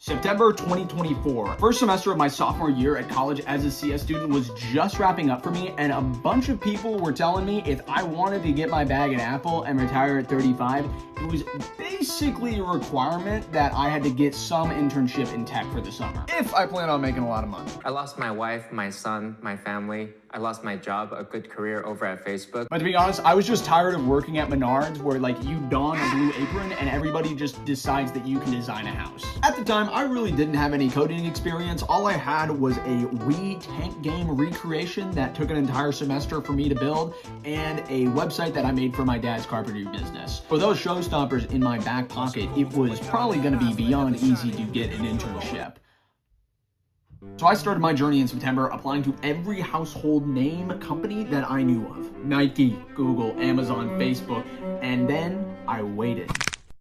September 2024. First semester of my sophomore year at college as a CS student was just wrapping up for me, and a bunch of people were telling me if I wanted to get my bag at Apple and retire at 35, it was basically a requirement that I had to get some internship in tech for the summer, if I plan on making a lot of money. I lost my wife, my son, my family. I lost my job, a good career over at Facebook. But to be honest, I was just tired of working at Menards where like you don a blue apron and everybody just decides that you can design a house. At the time, I really didn't have any coding experience. All I had was a Wii tank game recreation that took an entire semester for me to build and a website that I made for my dad's carpentry business. For those showstoppers in my back pocket, it was probably going to be beyond easy to get an internship. So I started my journey in September applying to every household name company that I knew of. Nike, Google, Amazon, Facebook, and then I waited.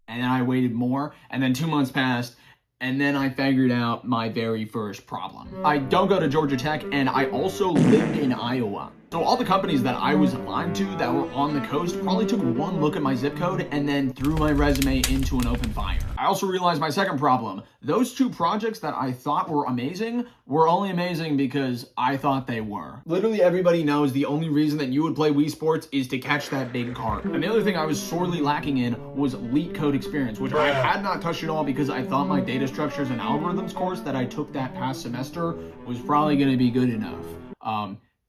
And then I waited more, and then 2 months passed, and then I figured out my very first problem. I don't go to Georgia Tech, and I also lived in Iowa. So all the companies that I was applying to that were on the coast probably took one look at my zip code and then threw my resume into an open fire. I also realized my second problem. Those two projects that I thought were amazing were only amazing because I thought they were. Literally everybody knows the only reason that you would play Wii Sports is to catch that big carp. And the other thing I was sorely lacking in was leet code experience, which I had not touched at all because I thought my data structures and algorithms course that I took that past semester was probably going to be good enough.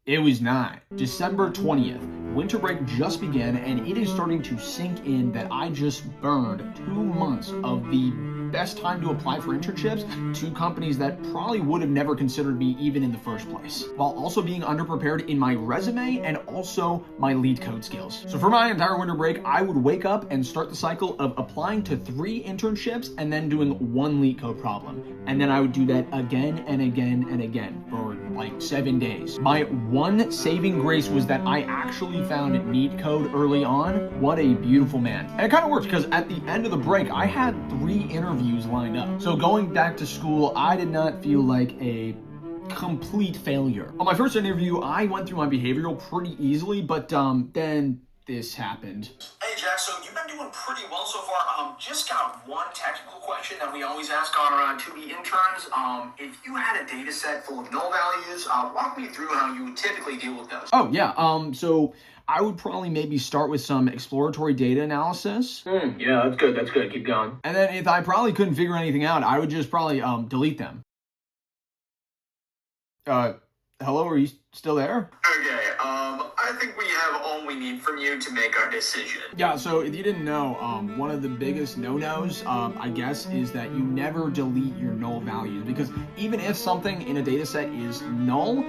It was not. December 20th, winter break just began, and it is starting to sink in that I just burned 2 months of the best time to apply for internships to companies that probably would have never considered me even in the first place, while also being underprepared in my resume and also my lead code skills. So for my entire winter break, I would wake up and start the cycle of applying to 3 internships and then doing 1 lead code problem. And then I would do that again and again and again for like 7 days. My one saving grace was that I actually found lead code early on. What a beautiful man. And it kind of worked because at the end of the break, I had 3 interviews lined up. So going back to school, I did not feel like a complete failure. On my first interview, I went through my behavioral pretty easily, but then this happened. Hey Jack, so you've been doing pretty well so far. Just got one technical question that we always ask our 2B interns. If you had a data set full of null values, walk me through how you would typically deal with those. Oh yeah, so I would probably maybe start with some exploratory data analysis. Yeah, that's good, keep going. And then if I probably couldn't figure anything out, I would just probably delete them. Hello, are you still there? Okay, I think we have all we need from you to make our decision. Yeah, so if you didn't know, one of the biggest no-nos, I guess, is that you never delete your null values, because even if something in a data set is null,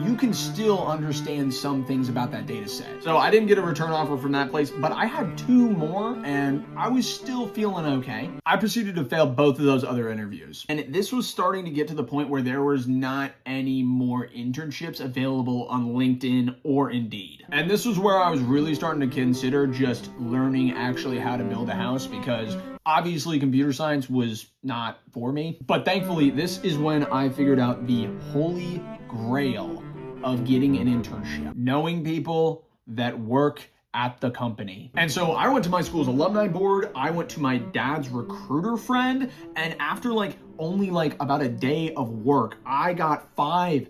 you can still understand some things about that data set. So I didn't get a return offer from that place, but I had 2 more and I was still feeling okay. I proceeded to fail both of those other interviews. And this was starting to get to the point where there was not any more internships available on LinkedIn or Indeed. And this was where I was really starting to consider just learning actually how to build a house, because obviously computer science was not for me. But thankfully, this is when I figured out the holy grail of getting an internship: knowing people that work at the company. And so I went to my school's alumni board, I went to my dad's recruiter friend, and after only about a day of work, I got five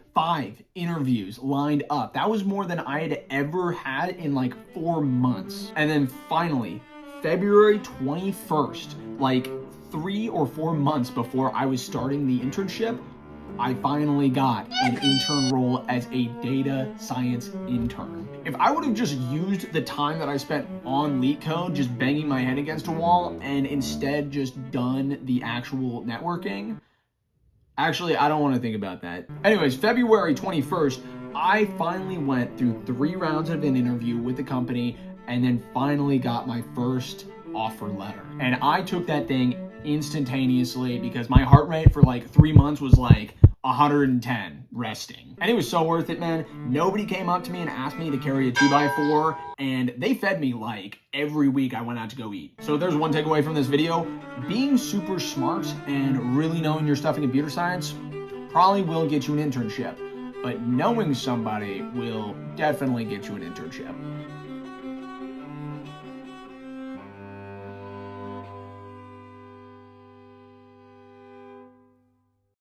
interviews lined up. That was more than I had ever had in 4 months. And then finally, February 21st, 3 or 4 months before I was starting the internship, I finally got an intern role as a data science intern. If I would have just used the time that I spent on leet code just banging my head against a wall and instead just done the actual networking, actually, I don't want to think about that. Anyways, February 21st, I finally went through 3 rounds of an interview with the company and then finally got my first offer letter. And I took that thing instantaneously because my heart rate for 3 months was 110 resting. And it was so worth it, man. Nobody came up to me and asked me to carry a 2x4, and they fed me every week I went out to go eat. So if there's one takeaway from this video, being super smart and really knowing your stuff in computer science probably will get you an internship, but knowing somebody will definitely get you an internship.